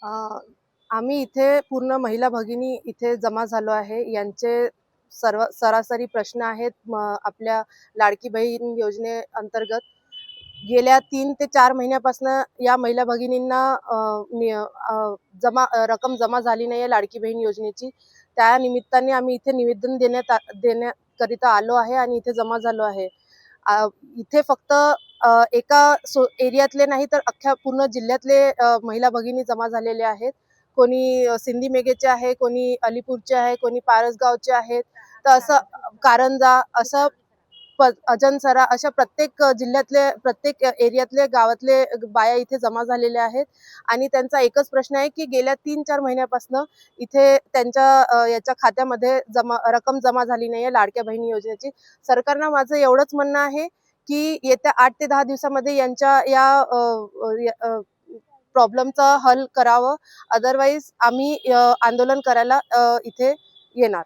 अ, आम्ही इथे पूर्ण महिला भगिनी इथे जमा झालो आहे. यांचे सर्व सरासरी प्रश्न आहेत आपल्या लाडकी बहीण योजनेअंतर्गत. गेल्या 3 ते 4 महिन्यापासनं या महिला भगिनींना रक्कम जमा झाली नाहीये लाडकी बहीण योजनेची. त्या निमित्ताने आम्ही इथे निवेदन देण्याकरिता आलो आहे आणि इथे जमा झालो आहे. इथे फक्त एका एरियातले नाही तर अख्ख्या पूर्ण जिल्ह्यातले महिला भगिनी जमा झालेले आहेत. कोणी सिंदीमेघेचे आहे, कोणी अलीपूरचे आहे, कोणी पारसगावचे आहेत. तर असं कारंजा असं अजनसरा अशा प्रत्येक जिल्ह्यातले प्रत्येक एरियातले गावातले बाया इथे जमा झालेल्या आहेत आणि त्यांचा एकच प्रश्न आहे की गेल्या 3-4 महिन्यापासून इथे त्यांच्या याच्या खात्यामध्ये रक्कम जमा झाली नाहीये लाडक्या बहिणी योजनेची. सरकारनं माझं एवढंच म्हणणं आहे की येत्या 8 ते 10 दिवसामध्ये यांच्या या प्रॉब्लेमचं हल करावं. अदरवाईज आम्ही आंदोलन करायला इथे येणार.